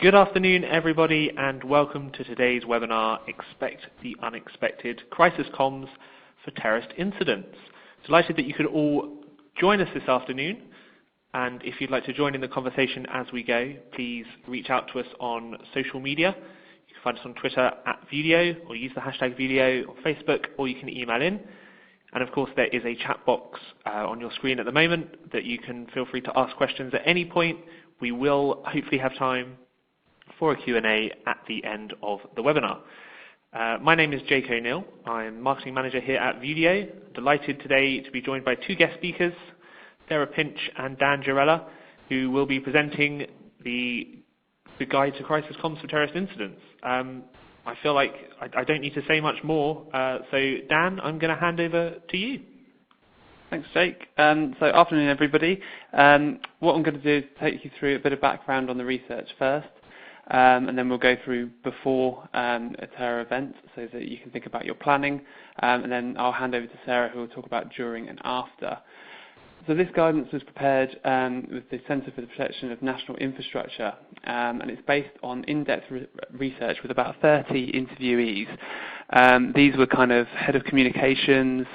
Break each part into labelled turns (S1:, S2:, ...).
S1: Good afternoon, everybody, and welcome to today's webinar, Expect the Unexpected, Crisis Comms for Terrorist Incidents. Delighted that you could all join us this afternoon, and if you'd like to join in the conversation as we go, please reach out to us on social media. You can find us on Twitter @Vuelio, or use the hashtag Vuelio, or Facebook, or you can email in. And of course, there is a chat box on your screen at the moment that you can feel free to ask questions at any point. We will hopefully have time for a Q&A at the end of the webinar. My name is Jake O'Neill. I'm Marketing Manager here at Vuelio. Delighted today to be joined by two guest speakers, Sarah Pinch and Dan Gerrella, who will be presenting the Guide to Crisis Comms for Terrorist Incidents. I feel like I don't need to say much more. So Dan, I'm going to hand over to you.
S2: Thanks, Jake. So afternoon, everybody. What I'm going to do is take you through a bit of background on the research first. And then we'll go through before a terror event so that you can think about your planning. And then I'll hand over to Sarah, who will talk about during and after. So this guidance was prepared with the Centre for the Protection of National Infrastructure, and it's based on in-depth research with about 30 interviewees. These were kind of head of communications,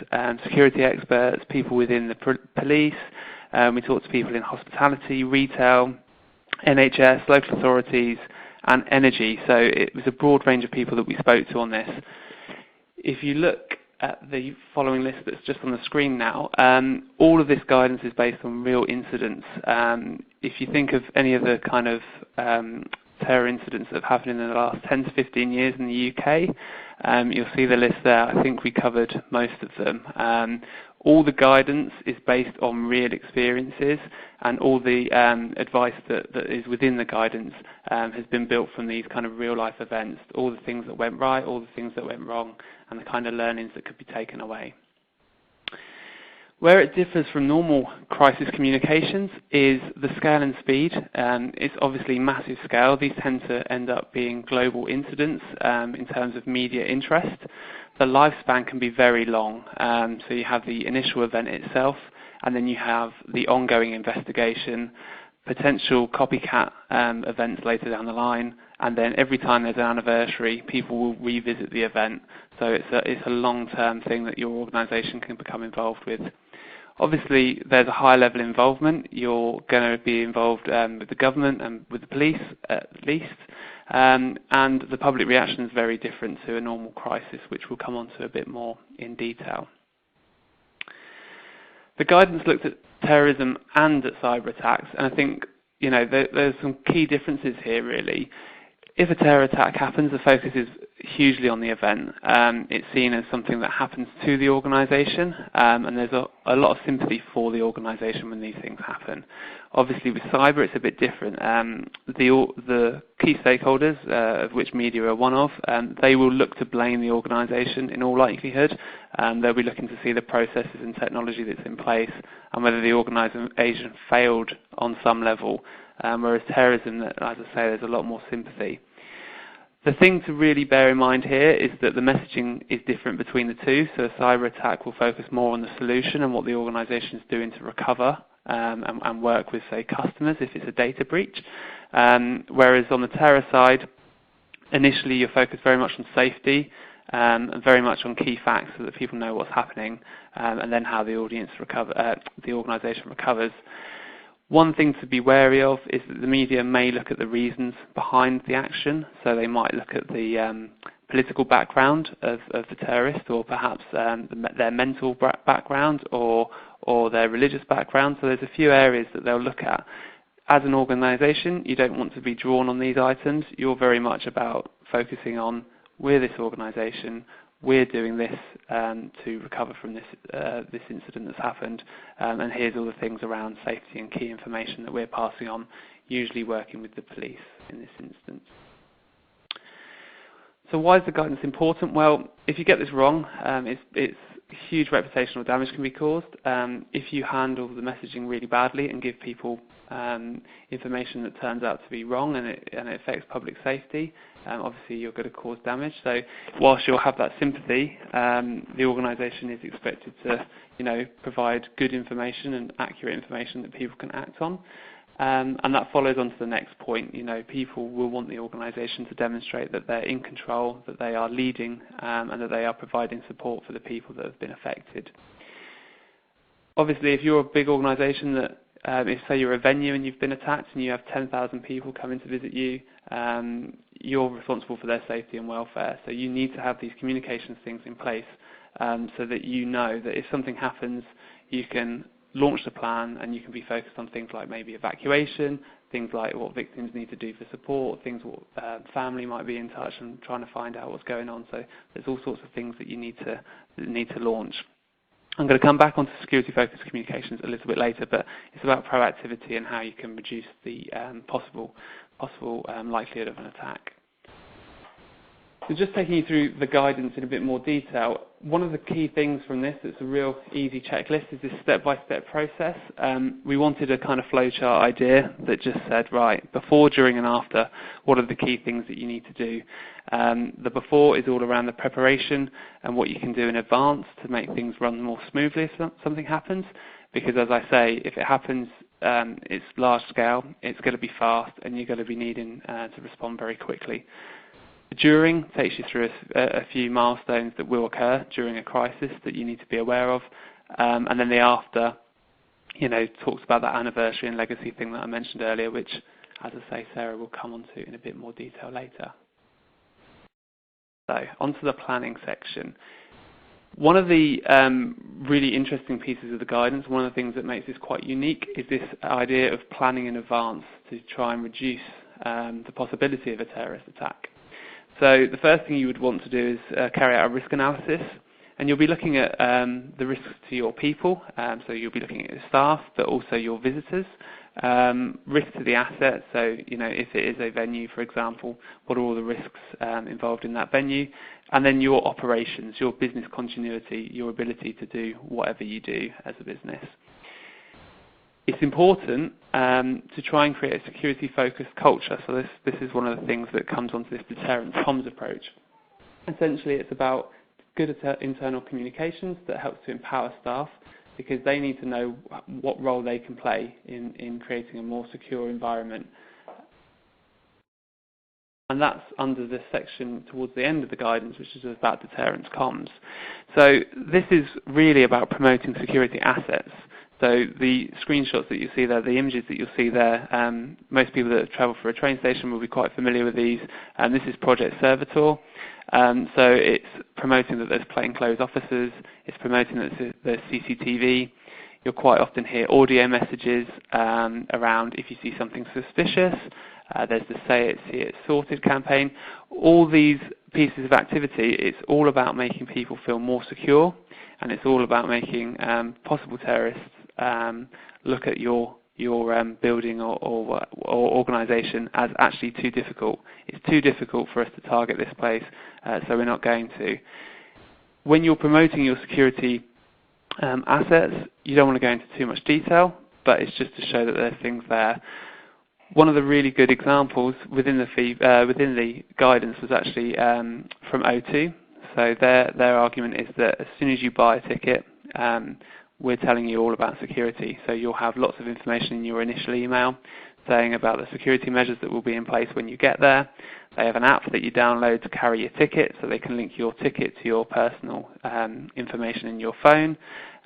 S2: security experts, people within the police. We talked to people in hospitality, retail, NHS, local authorities, and energy. So it was a broad range of people that we spoke to on this. If you look at the following list that's just on the screen now, all of this guidance is based on real incidents. If you think of any of the kind of terror incidents that have happened in the last 10 to 15 years in the UK, you'll see the list there. I think we covered most of them. All the guidance is based on real experiences, and all the advice that is within the guidance has been built from these kind of real-life events, all the things that went right, all the things that went wrong, and the kind of learnings that could be taken away. Where it differs from normal crisis communications is the scale and speed. It's obviously massive scale. These tend to end up being global incidents in terms of media interest. The lifespan can be very long. So you have the initial event itself, and then you have the ongoing investigation, potential copycat events later down the line, and then every time there's an anniversary, people will revisit the event. So it's a long-term thing that your organisation can become involved with. Obviously, there's a high level involvement. You're going to be involved with the government and with the police, at least. And the public reaction is very different to a normal crisis, which we'll come on to a bit more in detail. The guidance looked at terrorism and at cyber attacks, and I think there's some key differences here, really. If a terror attack happens, the focus is hugely on the event. It's seen as something that happens to the organisation, and there's a lot of sympathy for the organisation when these things happen. Obviously, with cyber, it's a bit different. The key stakeholders, of which media are one of, they will look to blame the organisation in all likelihood. They'll be looking to see the processes and technology that's in place and whether the organisation failed on some level. Whereas terrorism, as I say, there's a lot more sympathy. The thing to really bear in mind here is that the messaging is different between the two. So a cyber attack will focus more on the solution and what the organisation is doing to recover and work with, say, customers if it's a data breach. Whereas on the terror side, initially you're focused very much on safety and very much on key facts so that people know what's happening and then how the organisation recovers. One thing to be wary of is that the media may look at the reasons behind the action. So they might look at the political background of the terrorist, or perhaps their mental background or their religious background. So there's a few areas that they'll look at. As an organisation, you don't want to be drawn on these items. You're very much about focusing on, we're this organisation, we're doing this to recover from this incident that's happened, and here's all the things around safety and key information that we're passing on, usually working with the police in this instance. So why is the guidance important? Well, if you get this wrong, it's huge reputational damage can be caused. If you handle the messaging really badly and give people information that turns out to be wrong and it affects public safety, obviously you're going to cause damage. So whilst you'll have that sympathy, the organisation is expected to provide good information and accurate information that people can act on. And that follows on to the next point. People will want the organisation to demonstrate that they're in control, that they are leading, and that they are providing support for the people that have been affected. Obviously, if you're a big organisation that, if say you're a venue and you've been attacked and you have 10,000 people coming to visit you, you're responsible for their safety and welfare. So you need to have these communications things in place so that you know that if something happens, you can launch the plan and you can be focused on things like maybe evacuation, things like what victims need to do for support, things what family might be in touch and trying to find out what's going on. So there's all sorts of things that you need to launch. I'm going to come back onto security-focused communications a little bit later, but it's about proactivity and how you can reduce the possible likelihood of an attack. So just taking you through the guidance in a bit more detail, one of the key things from this that's a real easy checklist is this step-by-step process. We wanted a kind of flowchart idea that just said, right, before, during and after, what are the key things that you need to do? The before is all around the preparation and what you can do in advance to make things run more smoothly if something happens. Because as I say, if it happens, it's large scale, it's going to be fast, and you're going to be needing to respond very quickly. During takes you through a few milestones that will occur during a crisis that you need to be aware of. And then the after, talks about that anniversary and legacy thing that I mentioned earlier, which, as I say, Sarah will come on to in a bit more detail later. So, onto the planning section. One of the really interesting pieces of the guidance, one of the things that makes this quite unique, is this idea of planning in advance to try and reduce the possibility of a terrorist attack. So the first thing you would want to do is carry out a risk analysis, and you'll be looking at the risks to your people, so you'll be looking at your staff, but also your visitors, risk to the asset, so if it is a venue, for example, what are all the risks involved in that venue, and then your operations, your business continuity, your ability to do whatever you do as a business. It's important to try and create a security-focused culture. So this is one of the things that comes onto this deterrent comms approach. Essentially, it's about good internal communications that helps to empower staff because they need to know what role they can play in creating a more secure environment. And that's under the section towards the end of the guidance, which is about deterrence comms. So this is really about promoting security assets. So the screenshots that you see there, the images that you'll see there, most people that have travelled for a train station will be quite familiar with these. This is Project Servitor. So it's promoting that there's plainclothes officers. It's promoting that there's CCTV. You'll quite often hear audio messages around if you see something suspicious. There's the Say It, See It, Sorted campaign. All these pieces of activity, it's all about making people feel more secure, and it's all about making possible terrorists look at your building or organisation as actually too difficult. It's too difficult for us to target this place, so we're not going to. When you're promoting your security assets, you don't want to go into too much detail, but it's just to show that there's things there. One of the really good examples within the guidance was actually from O2. So their argument is that as soon as you buy a ticket, we're telling you all about security. So you'll have lots of information in your initial email saying about the security measures that will be in place when you get there. They have an app that you download to carry your ticket, so they can link your ticket to your personal information in your phone.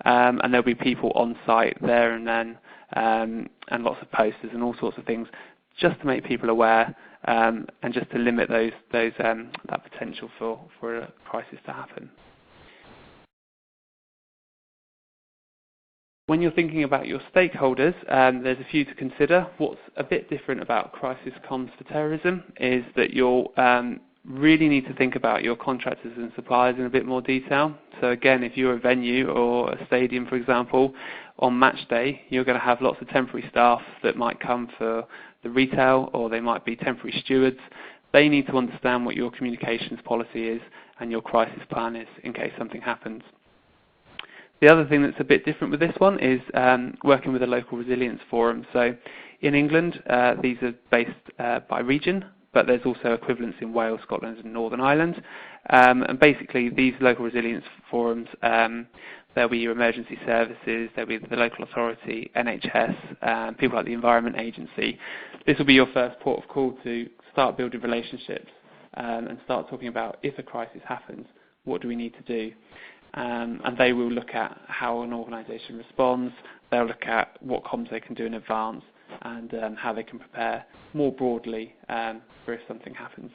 S2: And there'll be people on site there and then, and lots of posters and all sorts of things, just to make people aware and just to limit that potential for a crisis to happen. When you're thinking about your stakeholders, there's a few to consider. What's a bit different about crisis comms for terrorism is that you'll really need to think about your contractors and suppliers in a bit more detail. So again, if you're a venue or a stadium, for example, on match day, you're going to have lots of temporary staff that might come for the retail, or they might be temporary stewards. They need to understand what your communications policy is and your crisis plan is in case something happens. The other thing that's a bit different with this one is working with a local resilience forum. So in England, these are based by region, but there's also equivalents in Wales, Scotland and Northern Ireland. And basically these local resilience forums, there'll be your emergency services, there'll be the local authority, NHS, people like the Environment Agency. This will be your first port of call to start building relationships and start talking about, if a crisis happens, what do we need to do? And they will look at how an organisation responds, they'll look at what comms they can do in advance, and how they can prepare more broadly for if something happens.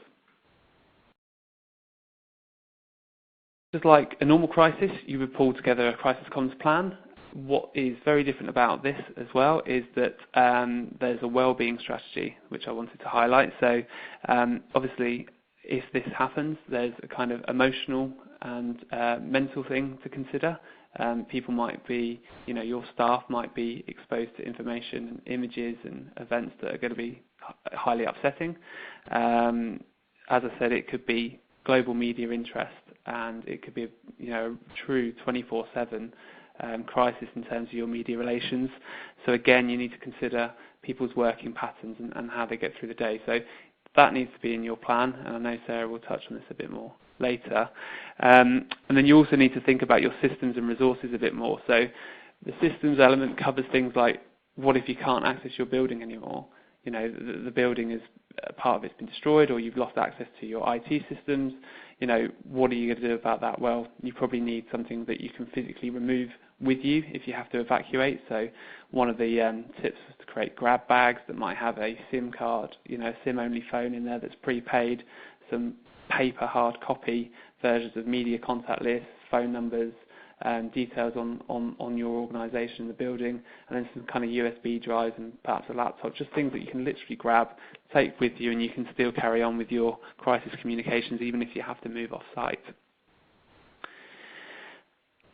S2: Just like a normal crisis, you would pull together a crisis comms plan. What is very different about this as well is that there's a well-being strategy, which I wanted to highlight. So obviously, if this happens, there's a kind of emotional and mental thing to consider. People might be, your staff might be exposed to information and images and events that are going to be highly upsetting. As I said, it could be global media interest, and it could be a true 24/7 crisis in terms of your media relations. So again, you need to consider people's working patterns and how they get through the day. So that needs to be in your plan, and I know Sarah will touch on this a bit more later. And then you also need to think about your systems and resources a bit more. So the systems element covers things like, what if you can't access your building anymore? The building is, part of it's been destroyed, or you've lost access to your IT systems. What are you going to do about that? Well, you probably need something that you can physically remove with you if you have to evacuate. So one of the tips is to create grab bags that might have a SIM card, a SIM-only phone in there that's prepaid, some paper hard copy versions of media contact lists, phone numbers, details on your organisation, the building, and then some kind of USB drives and perhaps a laptop, just things that you can literally grab, take with you, and you can still carry on with your crisis communications even if you have to move off site.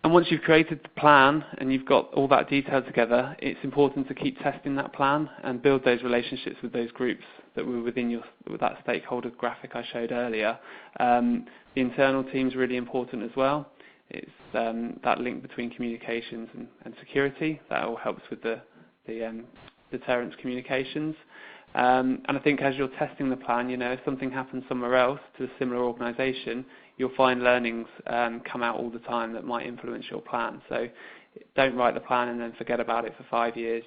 S2: And once you've created the plan and you've got all that detail together, it's important to keep testing that plan and build those relationships with those groups that were within that stakeholder graphic I showed earlier. The internal team is really important as well. It's that link between communications and security that all helps with the deterrence communications. And I think as you're testing the plan, if something happens somewhere else to a similar organisation, you'll find learnings come out all the time that might influence your plan. So don't write the plan and then forget about it for 5 years.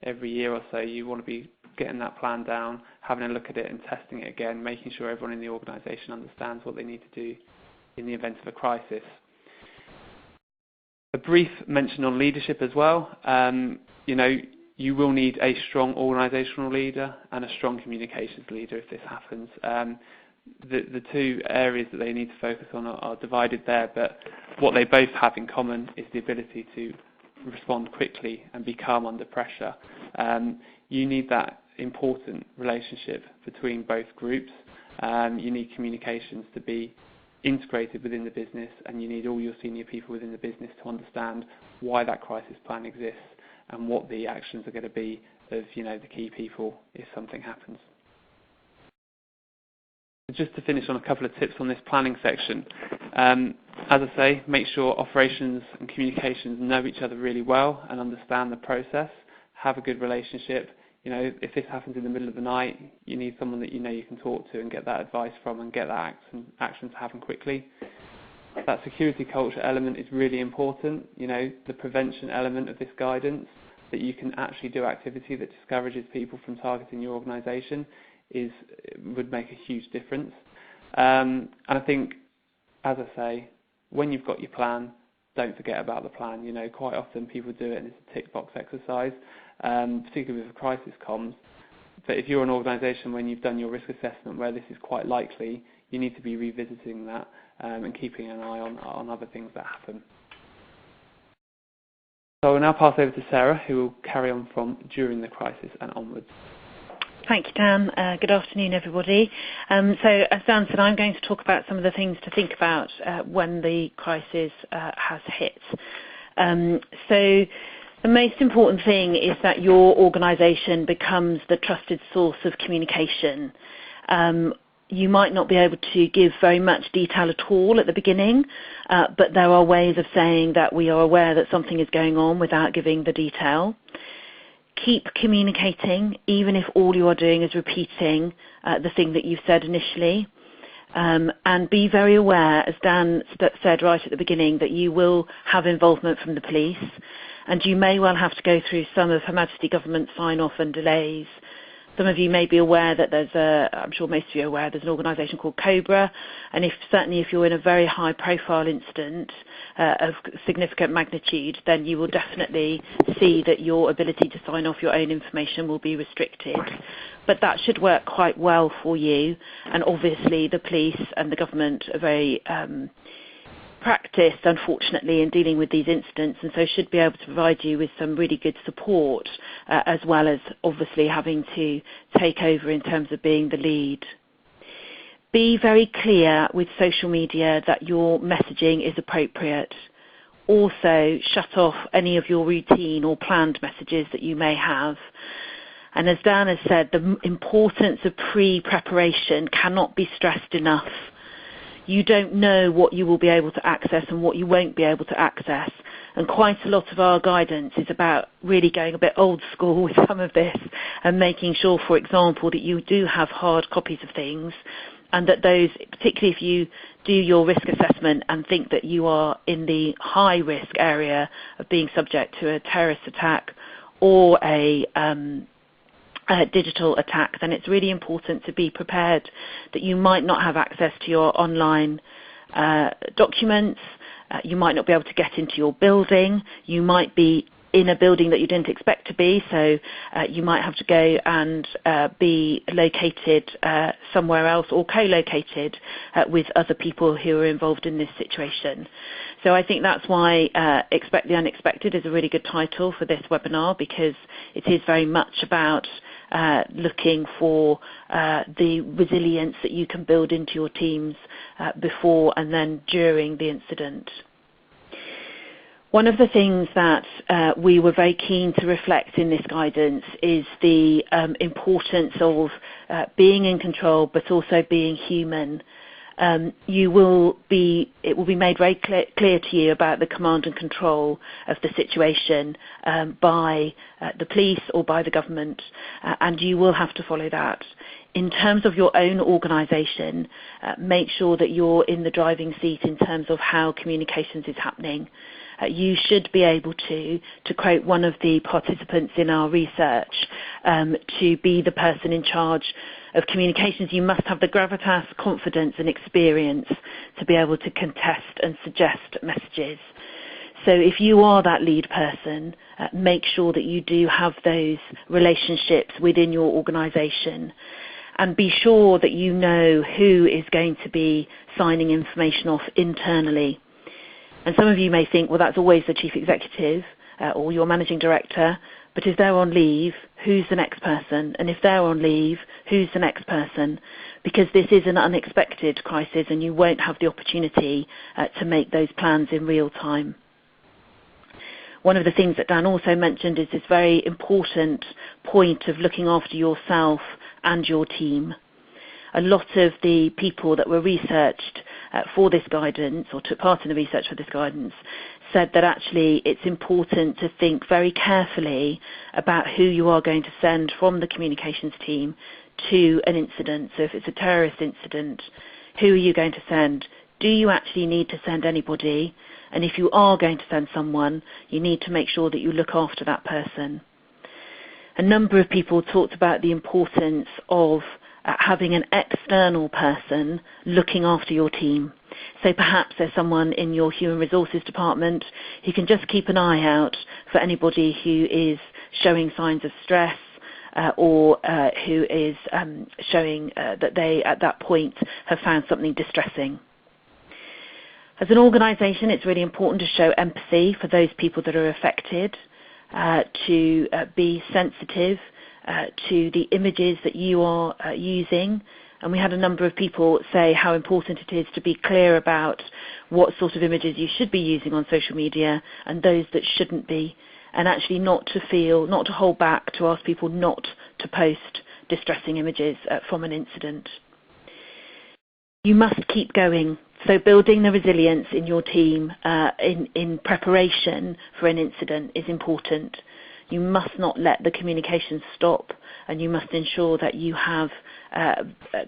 S2: Every year or so you want to be getting that plan down, having a look at it and testing it again, making sure everyone in the organisation understands what they need to do in the event of a crisis. A brief mention on leadership as well. You will need a strong organisational leader and a strong communications leader if this happens. The two areas that they need to focus on are divided there, but what they both have in common is the ability to respond quickly and be calm under pressure. You need that important relationship between both groups. You need communications to be integrated within the business, and you need all your senior people within the business to understand why that crisis plan exists and what the actions are going to be of the key people if something happens. Just to finish on a couple of tips on this planning section. As I say, make sure operations and communications know each other really well and understand the process. Have a good relationship. If this happens in the middle of the night, you need someone that you can talk to and get that advice from and get that action to happen quickly. That security culture element is really important. The prevention element of this guidance, that you can actually do activity that discourages people from targeting your organisation, would make a huge difference. And I think, as I say, when you've got your plan, don't forget about the plan. Quite often people do it and it's a tick box exercise, particularly with crisis comms. But if you're an organisation, when you've done your risk assessment where this is quite likely, you need to be revisiting that and keeping an eye on other things that happen. So I will now pass over to Sarah, who will carry on from during the crisis and onwards.
S3: Thank you, Dan. Good afternoon, everybody. So as Dan said, I'm going to talk about some of the things to think about when the crisis has hit. So the most important thing is that your organisation becomes the trusted source of communication. You might not be able to give very much detail at all at the beginning, but there are ways of saying that we are aware that something is going on without giving the detail. keep communicating, even if all you are doing is repeating the thing that you said initially. And be very aware, as Dan said right at the beginning, that you will have involvement from the police, and you may well have to go through some of Her Majesty Government sign-off and delays. Some of you may be aware that I'm sure most of you are aware, there's an organisation called COBRA, and certainly if you're in a very high-profile incident of significant magnitude, then you will definitely see that your ability to sign off your own information will be restricted. But that should work quite well for you, and obviously the police and the government are very practiced, unfortunately, in dealing with these incidents, and so should be able to provide you with some really good support, as well as obviously having to take over in terms of being the lead. Be very clear with social media that your messaging is appropriate. Also, shut off any of your routine or planned messages that you may have. And as Dan has said, the importance of pre-preparation cannot be stressed enough. You don't know what you will be able to access and what you won't be able to access. And quite a lot of our guidance is about really going a bit old school with some of this and making sure, for example, that you do have hard copies of things, and that those, particularly if you do your risk assessment and think that you are in the high risk area of being subject to a terrorist attack or a digital attack, then it's really important to be prepared that you might not have access to your online documents, you might not be able to get into your building, you might be in a building that you didn't expect to be, so you might have to go and be located somewhere else or co-located with other people who are involved in this situation. So I think that's why Expect the Unexpected is a really good title for this webinar, because it is very much about looking for the resilience that you can build into your teams before and then during the incident. One of the things that we were very keen to reflect in this guidance is the importance of being in control but also being human. It will be made very clear to you about the command and control of the situation by the police or by the government, and you will have to follow that. In terms of your own organisation, make sure that you're in the driving seat in terms of how communications is happening. You should be able to quote one of the participants in our research, to be the person in charge of communications, you must have the gravitas, confidence and experience to be able to contest and suggest messages. So if you are that lead person, make sure that you do have those relationships within your organisation, and be sure that you know who is going to be signing information off internally. And some of you may think, well, that's always the chief executive or your managing director, but if they're on leave, who's the next person? And if they're on leave, who's the next person? Because this is an unexpected crisis and you won't have the opportunity to make those plans in real time. One of the things that Dan also mentioned is this very important point of looking after yourself and your team. A lot of the people that were researched for this guidance, or took part in the research for this guidance, said that actually it's important to think very carefully about who you are going to send from the communications team to an incident. So if it's a terrorist incident, who are you going to send? Do you actually need to send anybody? And if you are going to send someone, you need to make sure that you look after that person. A number of people talked about the importance of having an external person looking after your team. So perhaps there's someone in your human resources department who can just keep an eye out for anybody who is showing signs of stress or who is showing that they at that point have found something distressing. As an organisation, it's really important to show empathy for those people that are affected, to be sensitive to the images that you are using. And we had a number of people say how important it is to be clear about what sort of images you should be using on social media and those that shouldn't be, and actually not to hold back to ask people not to post distressing images from an incident. You must keep going. So building the resilience in your team in preparation for an incident is important. You must not let the communication stop, and you must ensure that you have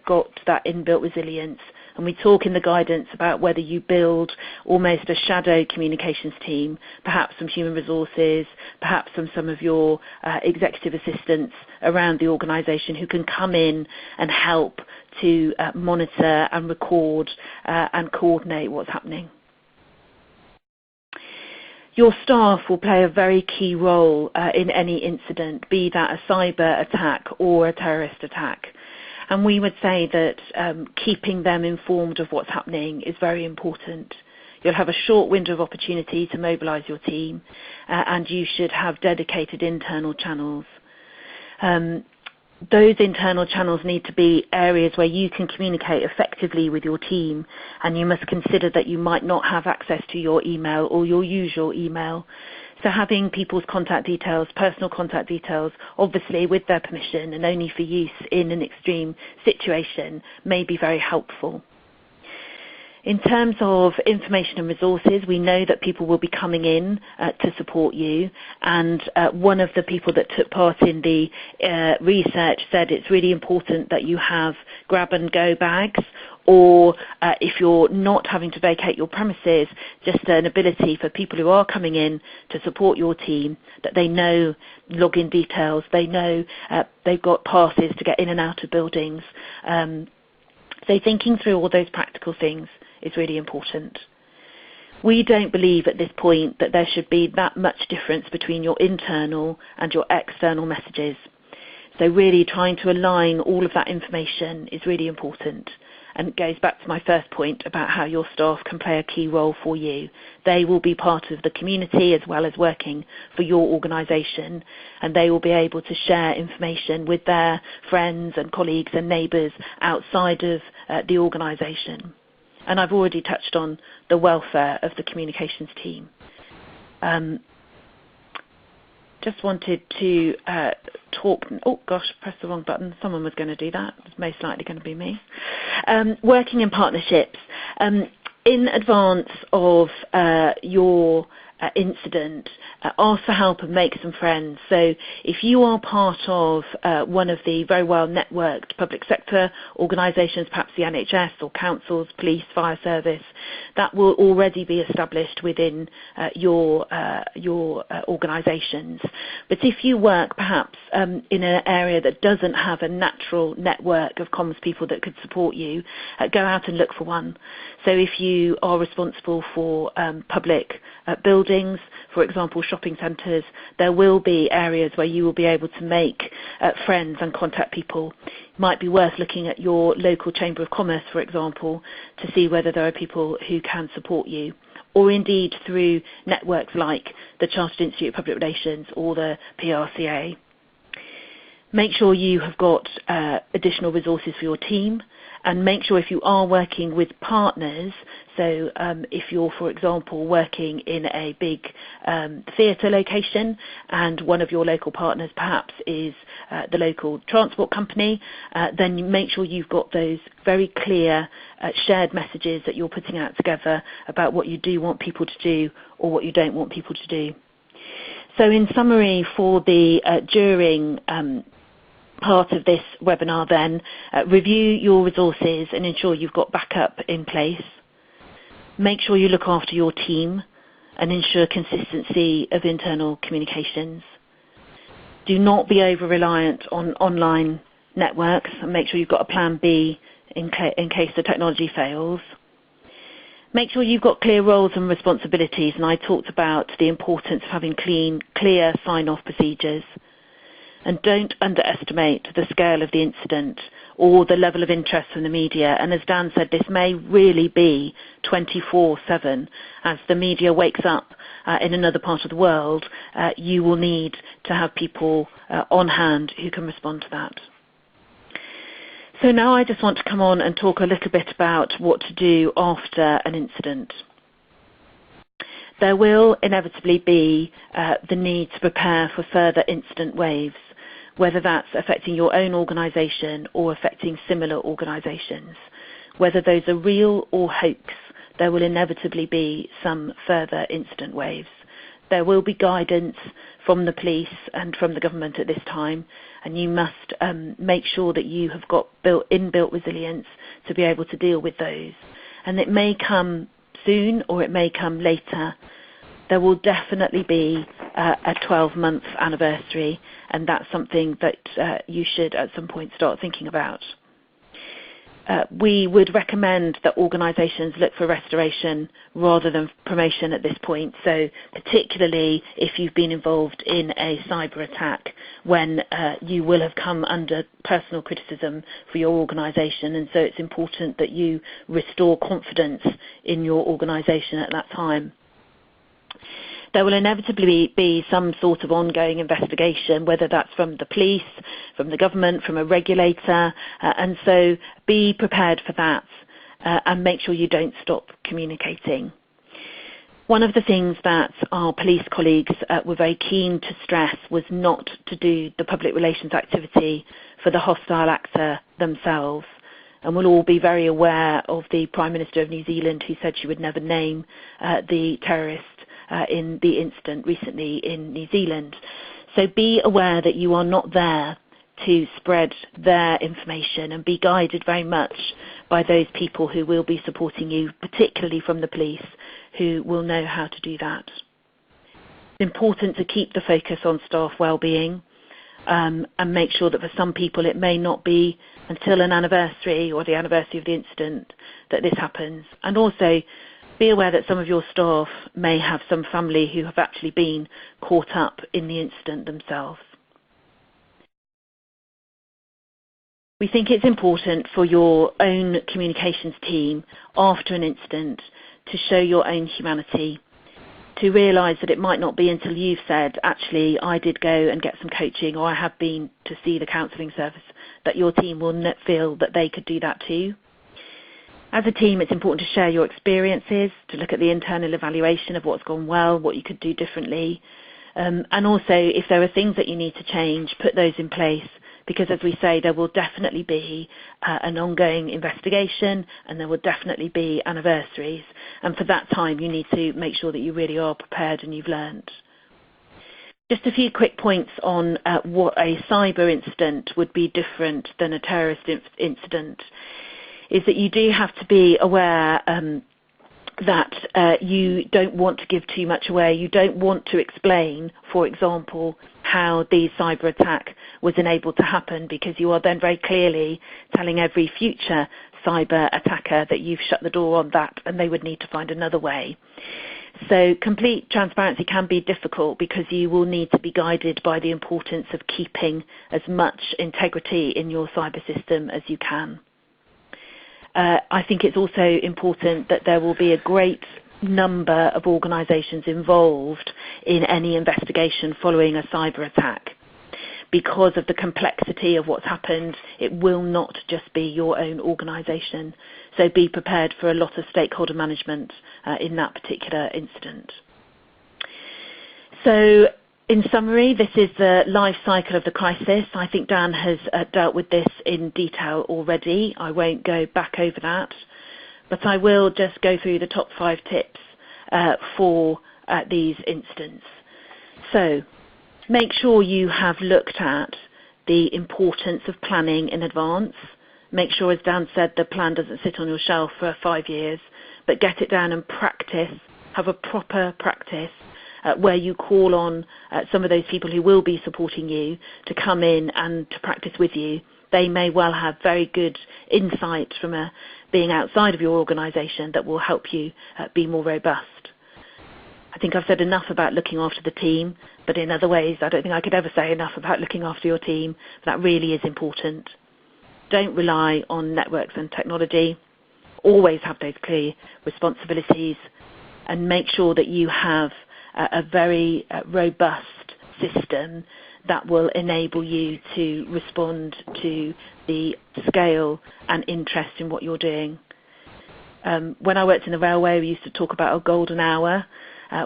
S3: got that inbuilt resilience. And we talk in the guidance about whether you build almost a shadow communications team, perhaps some human resources, perhaps some of your executive assistants around the organisation who can come in and help to monitor and record and coordinate what's happening. Your staff will play a very key role in any incident, be that a cyber attack or a terrorist attack. And we would say that keeping them informed of what's happening is very important. You'll have a short window of opportunity to mobilise your team, and you should have dedicated internal channels. Those internal channels need to be areas where you can communicate effectively with your team, and you must consider that you might not have access to your email or your usual email. So having people's contact details, personal contact details, obviously with their permission and only for use in an extreme situation, may be very helpful. In terms of information and resources, we know that people will be coming in to support you, and one of the people that took part in the research said it's really important that you have grab-and-go bags, or if you're not having to vacate your premises, just an ability for people who are coming in to support your team, that they know login details, they know they've got passes to get in and out of buildings. So thinking through all those practical things is really important. We don't believe at this point that there should be that much difference between your internal and your external messages. So really trying to align all of that information is really important. And it goes back to my first point about how your staff can play a key role for you. They will be part of the community as well as working for your organisation, and they will be able to share information with their friends and colleagues and neighbours outside of the organisation. And I've already touched on the welfare of the communications team. Just wanted to talk. Oh gosh, pressed the wrong button. Someone was going to do that. It's most likely going to be me. Working in partnerships. In advance of your incident, ask for help and make some friends. So if you are part of one of the very well networked public sector organisations, perhaps the NHS or councils, police, fire service, that will already be established within your organisations. But if you work perhaps in an area that doesn't have a natural network of comms people that could support you, go out and look for one. So if you are responsible for public buildings, for example shopping centres, there will be areas where you will be able to make friends and contact people. It might be worth looking at your local Chamber of Commerce, for example, to see whether there are people who can support you, or indeed through networks like the Chartered Institute of Public Relations or the PRCA. Make sure you have got additional resources for your team, and make sure if you are working with partners, so if you're, for example, working in a big theatre location and one of your local partners perhaps is the local transport company, then you make sure you've got those very clear shared messages that you're putting out together about what you do want people to do or what you don't want people to do. So in summary, for the during part of this webinar then, review your resources and ensure you've got backup in place. Make sure you look after your team and ensure consistency of internal communications. Do not be over-reliant on online networks, and make sure you've got a plan B in case the technology fails. Make sure you've got clear roles and responsibilities, and I talked about the importance of having clear sign-off procedures. And don't underestimate the scale of the incident or the level of interest from the media. And as Dan said, this may really be 24/7. As the media wakes up in another part of the world, you will need to have people on hand who can respond to that. So now I just want to come on and talk a little bit about what to do after an incident. There will inevitably be the need to prepare for further incident waves, whether that's affecting your own organisation or affecting similar organisations. Whether those are real or hoax, there will inevitably be some further incident waves. There will be guidance from the police and from the government at this time, and you must make sure that you have got inbuilt resilience to be able to deal with those. And it may come soon or it may come later. There will definitely be a 12-month anniversary, and that's something that you should at some point start thinking about. We would recommend that organisations look for restoration rather than promotion at this point. So particularly if you've been involved in a cyber attack when you will have come under personal criticism for your organisation, and so it's important that you restore confidence in your organisation at that time. There will inevitably be some sort of ongoing investigation, whether that's from the police, from the government, from a regulator, and so be prepared for that and make sure you don't stop communicating. One of the things that our police colleagues were very keen to stress was not to do the public relations activity for the hostile actor themselves. And we'll all be very aware of the Prime Minister of New Zealand, who said she would never name the terrorist in the incident recently in New Zealand. So be aware that you are not there to spread their information, and be guided very much by those people who will be supporting you, particularly from the police, who will know how to do that. It's important to keep the focus on staff well-being and make sure that for some people it may not be until an anniversary or the anniversary of the incident that this happens. And also be aware that some of your staff may have some family who have actually been caught up in the incident themselves. We think it's important for your own communications team after an incident to show your own humanity, to realise that it might not be until you've said, actually, I did go and get some coaching, or I have been to see the counselling service, that your team will feel that they could do that too. As a team, it's important to share your experiences, to look at the internal evaluation of what's gone well, what you could do differently. And also, if there are things that you need to change, put those in place, because as we say, there will definitely be an ongoing investigation, and there will definitely be anniversaries. And for that time, you need to make sure that you really are prepared and you've learned. Just a few quick points on what a cyber incident would be different than a terrorist incident. Is that you do have to be aware that you don't want to give too much away. You don't want to explain, for example, how the cyber attack was enabled to happen, because you are then very clearly telling every future cyber attacker that you've shut the door on that and they would need to find another way. So complete transparency can be difficult because you will need to be guided by the importance of keeping as much integrity in your cyber system as you can. I think it's also important that there will be a great number of organisations involved in any investigation following a cyber attack. Because of the complexity of what's happened, it will not just be your own organisation. So be prepared for a lot of stakeholder management in that particular incident. So in summary, this is the life cycle of the crisis. I think Dan has dealt with this in detail already. I won't go back over that, but I will just go through the top 5 tips for these incidents. So make sure you have looked at the importance of planning in advance. Make sure, as Dan said, the plan doesn't sit on your shelf for 5 years, but get it down and practice. Have a proper practice where you call on some of those people who will be supporting you to come in and to practice with you. They may well have very good insight from being outside of your organisation that will help you be more robust. I think I've said enough about looking after the team, but in other ways I don't think I could ever say enough about looking after your team. That really is important. Don't rely on networks and technology. Always have those clear responsibilities, and make sure that you have a very robust system that will enable you to respond to the scale and interest in what you're doing. When I worked in the railway, we used to talk about a golden hour.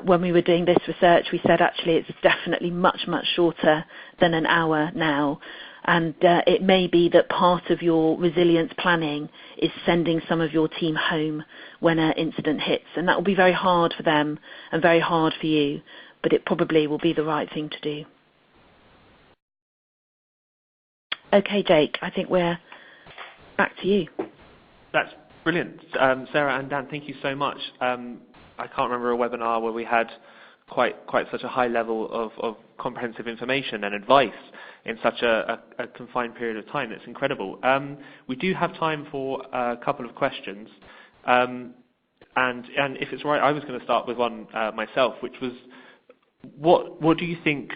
S3: When we were doing this research, we said actually it's definitely much, much shorter than an hour now. And it may be that part of your resilience planning is sending some of your team home when an incident hits. And that will be very hard for them and very hard for you. but it probably will be the right thing to do. Okay, Jake, I think we're back to you.
S1: That's brilliant. Sarah and Dan, thank you so much. I can't remember a webinar where we had quite such a high level of comprehensive information and advice in such a confined period of time. That's incredible. We do have time for a couple of questions. And if it's right, I was going to start with one myself, which was, what do you think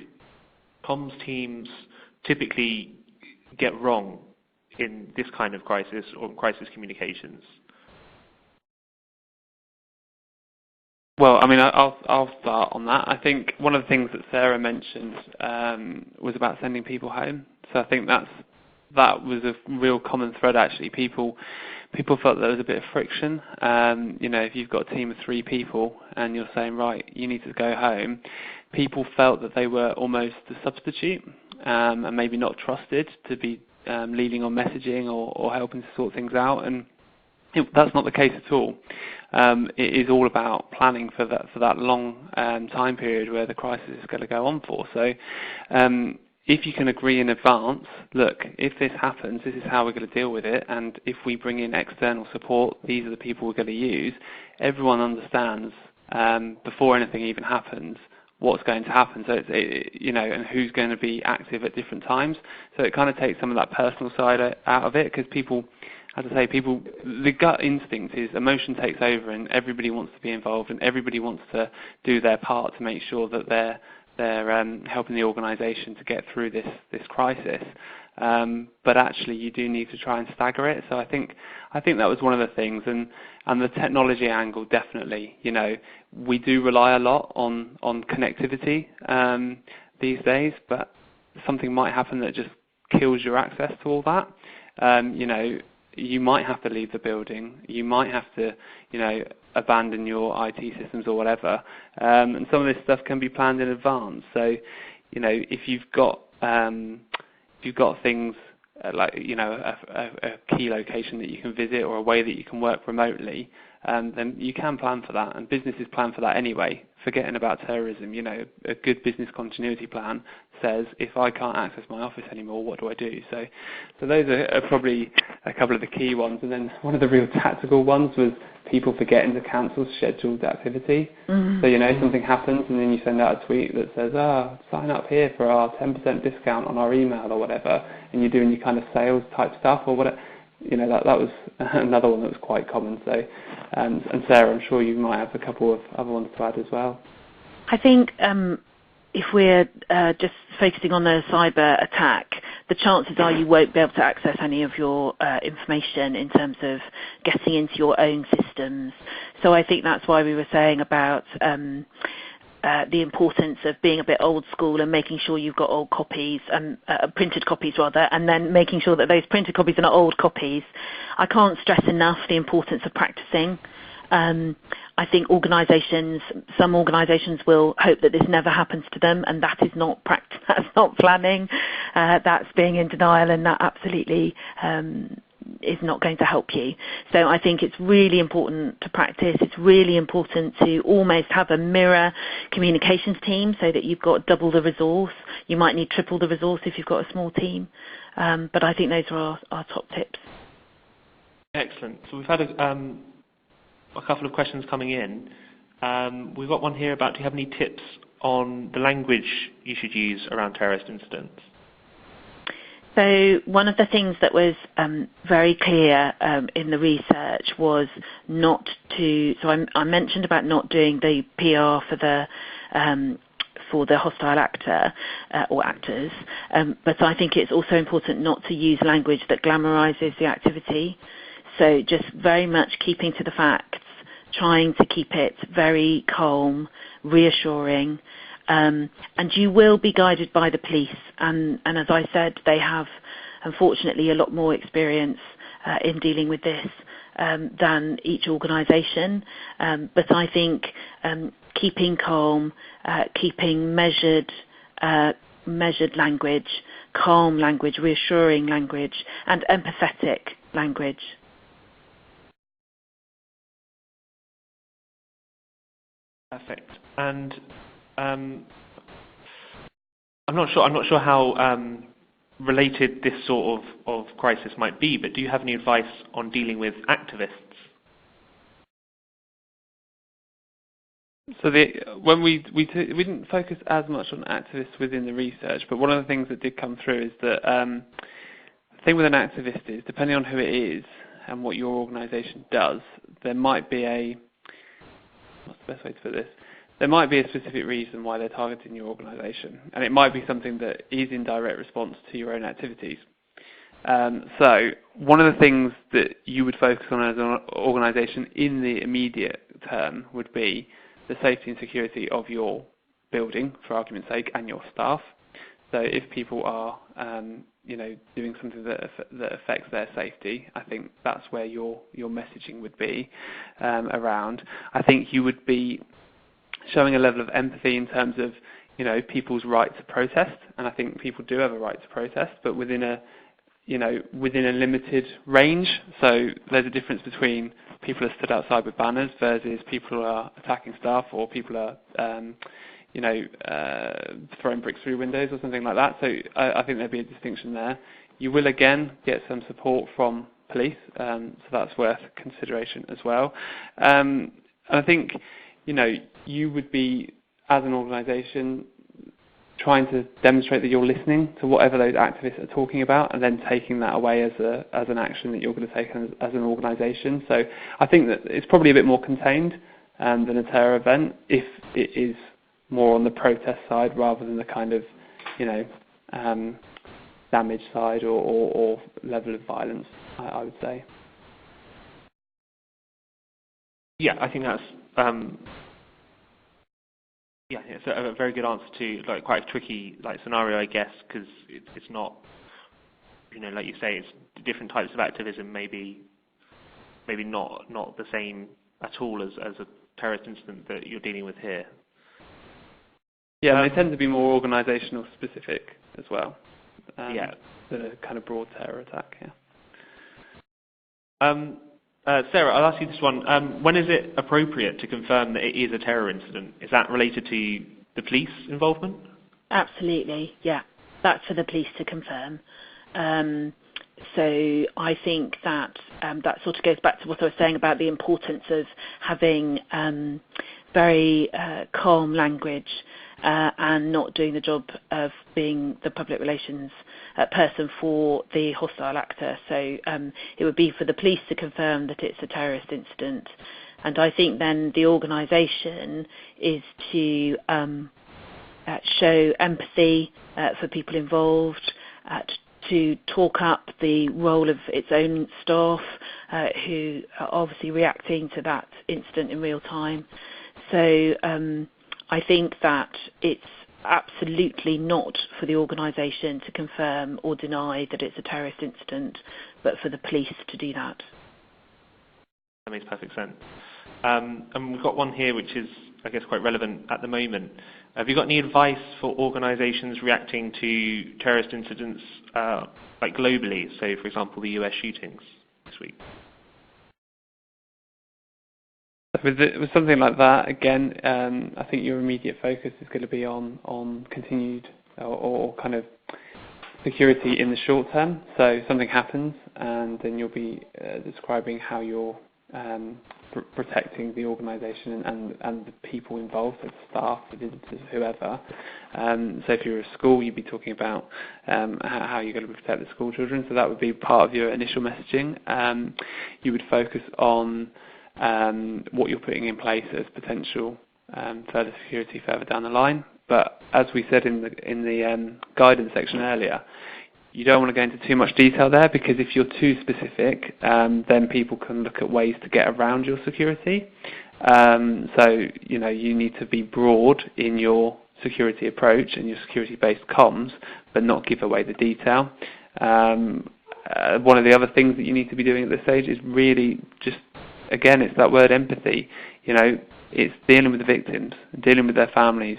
S1: comms teams typically get wrong in this kind of crisis or crisis communications?
S2: Well, I mean, I'll start on that. I think one of the things that Sarah mentioned was about sending people home. So I think that was a real common thread, actually. People felt there was a bit of friction. If you've got a team of 3 people and you're saying, right, you need to go home, people felt that they were almost a substitute and maybe not trusted to be leading on messaging or helping to sort things out. And that's not the case at all. It is all about planning for that long time period where the crisis is going to go on for. So if you can agree in advance, look, if this happens, this is how we're going to deal with it, and if we bring in external support, these are the people we're going to use, everyone understands before anything even happens what's going to happen, so and who's going to be active at different times. So it kind of takes some of that personal side out of it, because people, as I say, the gut instinct is emotion takes over, and everybody wants to be involved, and everybody wants to do their part to make sure that they're helping the organisation to get through this crisis. But actually, you do need to try and stagger it. So I think that was one of the things, and the technology angle, definitely. We do rely a lot on connectivity these days, but something might happen that just kills your access to all that. You might have to leave the building. You might have to, abandon your IT systems or whatever. And some of this stuff can be planned in advance. So, if you've got things like a key location that you can visit or a way that you can work remotely, then you can plan for that, and businesses plan for that anyway. Forgetting about terrorism, a good business continuity plan says, if I can't access my office anymore, what do I do? So those are probably a couple of the key ones. And then one of the real tactical ones was people forgetting to cancel scheduled activity. Mm-hmm. So something happens, and then you send out a tweet that says, sign up here for our 10% discount on our email or whatever, and you're doing your kind of sales type stuff or whatever. That was another one that was quite common. So, and Sarah, I'm sure you might have a couple of other ones to add as well.
S3: I think if we're just focusing on the cyber attack, the chances are you won't be able to access any of your information in terms of getting into your own systems. So I think that's why we were saying about the importance of being a bit old school and making sure you've got old copies, printed copies rather, and then making sure that those printed copies are not old copies. I can't stress enough the importance of practicing. I think some organisations will hope that this never happens to them, and that is not that's not planning. That's being in denial, and that absolutely is not going to help you. So I think it's really important to practice. It's really important to almost have a mirror communications team so that you've got double the resource. You might need triple the resource if you've got a small team. But I think those are our top tips.
S1: Excellent. So we've had a couple of questions coming in. We've got one here about, do you have any tips on the language you should use around terrorist incidents?
S3: So one of the things that was very clear in the research was not to. So I mentioned about not doing the PR for the hostile actor or actors, but I think it's also important not to use language that glamorizes the activity. So just very much keeping to the facts, trying to keep it very calm, reassuring. And you will be guided by the police, and as I said, they have unfortunately a lot more experience in dealing with this than each organisation. But I think keeping calm, keeping measured language, calm language, reassuring language, and empathetic language.
S1: Perfect. And I'm not sure how related this sort of crisis might be, but do you have any advice on dealing with activists?
S2: So we didn't focus as much on activists within the research, but one of the things that did come through is that the thing with an activist is, depending on who it is and what your organisation does, there might be what's the best way to put this? There might be a specific reason why they're targeting your organisation, and it might be something that is in direct response to your own activities. So one of the things that you would focus on as an organisation in the immediate term would be the safety and security of your building, for argument's sake, and your staff. So if people are, doing something that affects their safety, I think that's where your messaging would be around. I think you would be showing a level of empathy in terms of, people's right to protest, and I think people do have a right to protest, but within a limited range. So there's a difference between people are stood outside with banners versus people who are attacking staff, or people are, throwing bricks through windows or something like that. So I think there'd be a distinction there. You will again get some support from police, so that's worth consideration as well. And I think, you would be, as an organisation, trying to demonstrate that you're listening to whatever those activists are talking about, and then taking that away as an action that you're going to take as an organisation. So I think that it's probably a bit more contained than a terror event if it is more on the protest side rather than the kind of, damage side or level of violence, I would say.
S1: Yeah, I think that's it's a very good answer to quite a tricky scenario, I guess, because it's not, like you say, it's different types of activism, maybe not the same at all as a terrorist incident that you're dealing with here.
S2: Yeah, they tend to be more organisational specific as well. Than a kind of broad terror attack. Yeah.
S1: Sarah, I'll ask you this one. When is it appropriate to confirm that it is a terror incident? Is that related to the police involvement?
S3: Absolutely, yeah. That's for the police to confirm. So I think that that sort of goes back to what I was saying about the importance of having very calm language and not doing the job of being the public relations person for the hostile actor. So it would be for the police to confirm that it's a terrorist incident. And I think then the organisation is to show empathy for people involved, to talk up the role of its own staff who are obviously reacting to that incident in real time. So I think that it's absolutely not for the organisation to confirm or deny that it's a terrorist incident, but for the police to do that.
S1: That makes perfect sense. And we've got one here which is, I guess, quite relevant at the moment. Have you got any advice for organisations reacting to terrorist incidents globally? So, for example, the US shootings this week.
S2: With something like that, again, I think your immediate focus is going to be on continued or kind of security in the short term. So something happens, and then you'll be describing how you're protecting the organisation and the people involved, so the staff, the visitors, whoever. So if you're a school, you'd be talking about how you're going to protect the school children. So that would be part of your initial messaging. You would focus on what you're putting in place as potential further security further down the line. But as we said in the guidance section earlier, you don't want to go into too much detail there, because if you're too specific, then people can look at ways to get around your security. So you need to be broad in your security approach and your security-based comms, but not give away the detail. One of the other things that you need to be doing at this stage is really just, again, it's that word empathy. It's dealing with the victims, dealing with their families.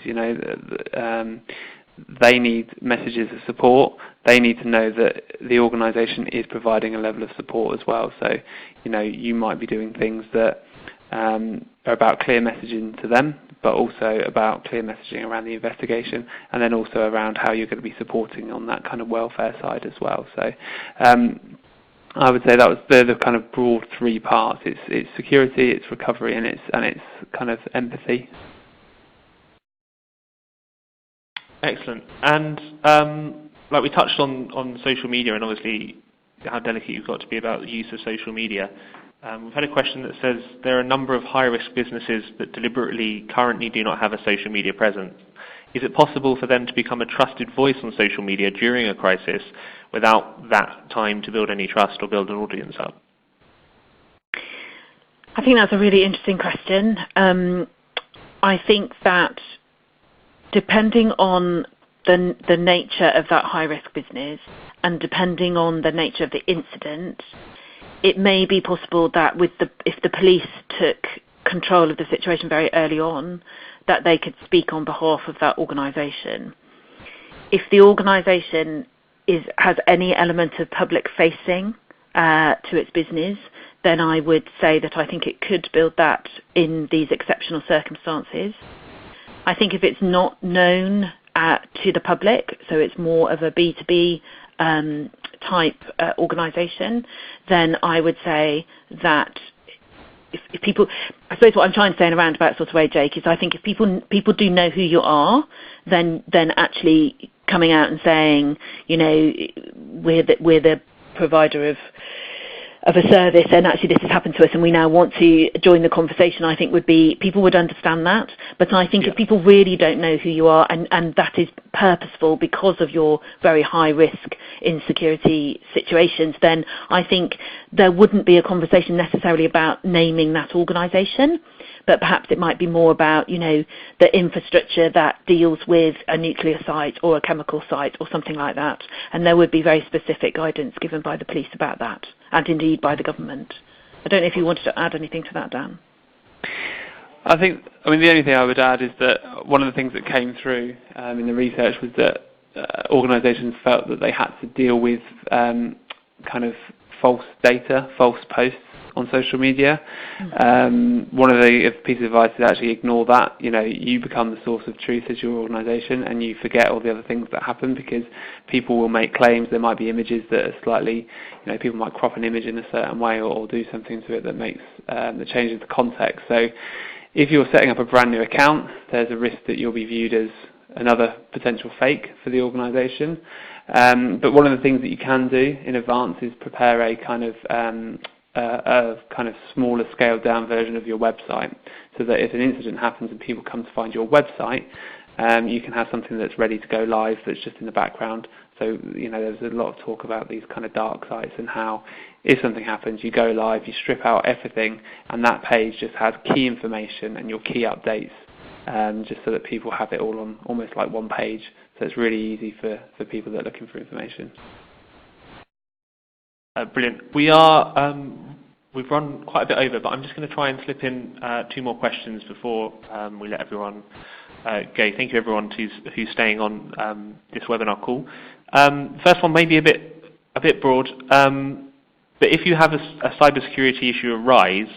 S2: They need messages of support. They need to know that the organisation is providing a level of support as well. So, you might be doing things that are about clear messaging to them, but also about clear messaging around the investigation, and then also around how you're going to be supporting on that kind of welfare side as well. So I would say that was the kind of broad three parts. It's security, it's recovery, and it's kind of empathy.
S1: Excellent. And like we touched on social media, and obviously how delicate you've got to be about the use of social media. We've had a question that says there are a number of high-risk businesses that deliberately currently do not have a social media presence. Is it possible for them to become a trusted voice on social media during a crisis without that time to build any trust or build an audience up?
S3: I think that's a really interesting question. I think that depending on the nature of that high-risk business and depending on the nature of the incident, it may be possible that if the police took control of the situation very early on, that they could speak on behalf of that organisation. If the organisation has any element of public facing to its business, then I would say that I think it could build that in these exceptional circumstances. I think if it's not known to the public, so it's more of a B2B type organisation, then I would say that if people, I suppose what I'm trying to say in a roundabout sort of way, Jake, is I think if people do know who you are, then actually coming out and saying, you know, we're the provider of a service, and actually this has happened to us and we now want to join the conversation, I think people would understand that. But I think if people really don't know who you are, and that is purposeful because of your very high risk insecurity situations, then I think there wouldn't be a conversation necessarily about naming that organisation, but perhaps it might be more about, you know, the infrastructure that deals with a nuclear site or a chemical site or something like that. And there would be very specific guidance given by the police about that, and indeed by the government. I don't know if you wanted to add anything to that, Dan.
S2: I mean, the only thing I would add is that one of the things that came through in the research was that organisations felt that they had to deal with kind of false data, false posts on social media. One of the pieces of advice is actually ignore that. You know, you become the source of truth as your organisation, and you forget all the other things that happen, because people will make claims. There might be images that are slightly, you know, people might crop an image in a certain way or do something to it that makes that changes the context. So if you're setting up a brand new account, there's a risk that you'll be viewed as another potential fake for the organisation. But one of the things that you can do in advance is prepare a kind of smaller scaled down version of your website, so that if an incident happens and people come to find your website, you can have something that's ready to go live that's just in the background. So, you know, there's a lot of talk about these kind of dark sites and how if something happens, you go live, you strip out everything, and that page just has key information and your key updates, just so that people have it all on almost like one page. So it's really easy for people that are looking for information.
S1: Brilliant. We've run quite a bit over, but I'm just going to try and slip in 2 more questions before we let everyone go. Thank you everyone who's staying on this webinar call. First one may be a bit broad, but if you have a cybersecurity issue arise,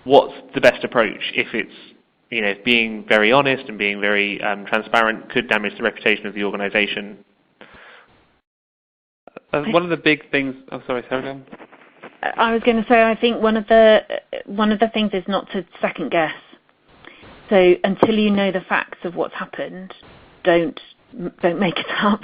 S1: what's the best approach? If it's, you know, if being very honest and being very transparent could damage the reputation of the organisation.
S2: One of the big things. Oh, sorry, Sarah.
S3: I was going to say, I think one of the things is not to second guess. So until you know the facts of what's happened, don't make it up.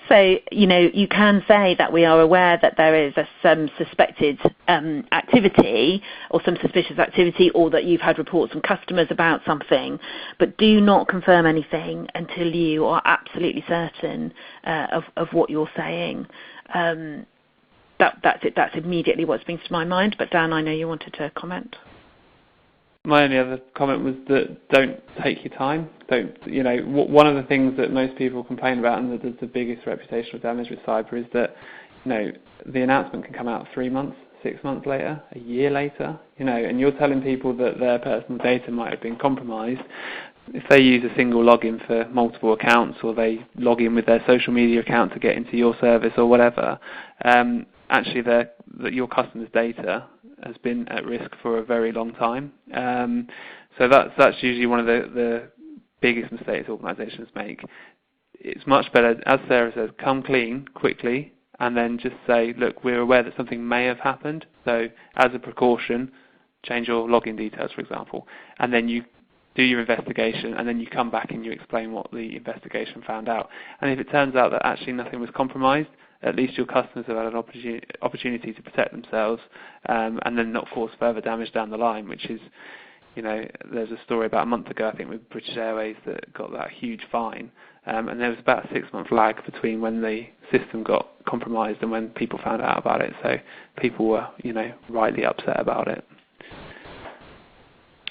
S3: So, you know, you can say that we are aware that there is some suspected activity or some suspicious activity, or that you've had reports from customers about something, but do not confirm anything until you are absolutely certain of what you're saying. That's it. That's immediately what springs to my mind. But Dan, I know you wanted to comment.
S2: My only other comment was that don't take your time. You know, one of the things that most people complain about, and the biggest reputational damage with cyber, is that, you know, the announcement can come out 3 months, 6 months later, a year later, you know, and you're telling people that their personal data might have been compromised. If they use a single login for multiple accounts, or they log in with their social media account to get into your service or whatever, actually your customers' data has been at risk for a very long time. So that's usually one of the biggest mistakes organisations make. It's much better, as Sarah says, come clean quickly and then just say, look, we're aware that something may have happened, so as a precaution, change your login details, for example, and then you do your investigation, and then you come back and you explain what the investigation found out. And if it turns out that actually nothing was compromised, at least your customers have had an opportunity to protect themselves, and then not cause further damage down the line, which is, there's a story about a month ago, I think, with British Airways that got that huge fine, and there was about a 6-month lag between when the system got compromised and when people found out about it. So people were, rightly upset about it.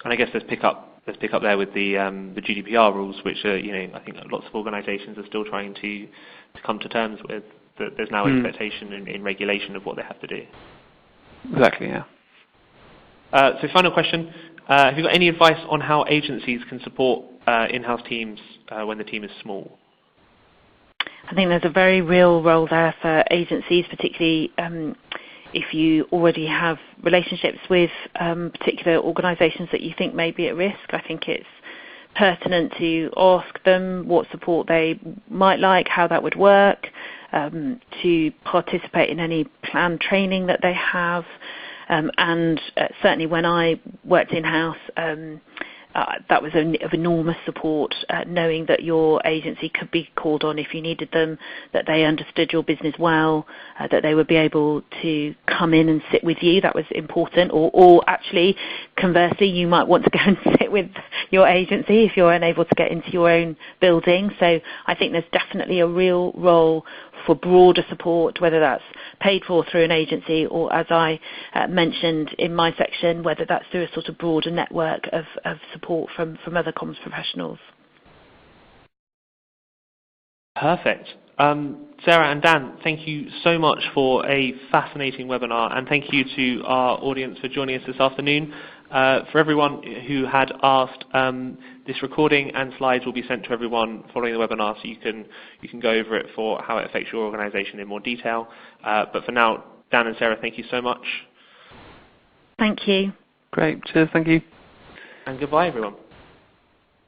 S1: And I guess let's pick up there with the GDPR rules, which are, I think lots of organisations are still trying to come to terms with. That there's now expectation in regulation of what they have to do.
S2: Exactly, yeah.
S1: So final question, have you got any advice on how agencies can support in-house teams when the team is small?
S3: I think there's a very real role there for agencies, particularly if you already have relationships with particular organisations that you think may be at risk. I think it's pertinent to ask them what support they might like, how that would work, to participate in any planned training that they have. And certainly when I worked in-house, that was of enormous support, knowing that your agency could be called on if you needed them, that they understood your business well, that they would be able to come in and sit with you. That was important. Or actually, conversely, you might want to go and sit with your agency if you're unable to get into your own building. So I think there's definitely a real role for broader support, whether that's paid for through an agency or, as I mentioned in my section, whether that's through a sort of broader network of support from other comms professionals. Perfect.
S1: Sarah and Dan, thank you so much for a fascinating webinar, and thank you to our audience for joining us this afternoon. For everyone who had asked, this recording and slides will be sent to everyone following the webinar, so you can go over it for how it affects your organisation in more detail. But for now, Dan and Sarah, thank you so much.
S3: Thank you.
S2: Great. Cheers. Thank you.
S1: And goodbye, everyone.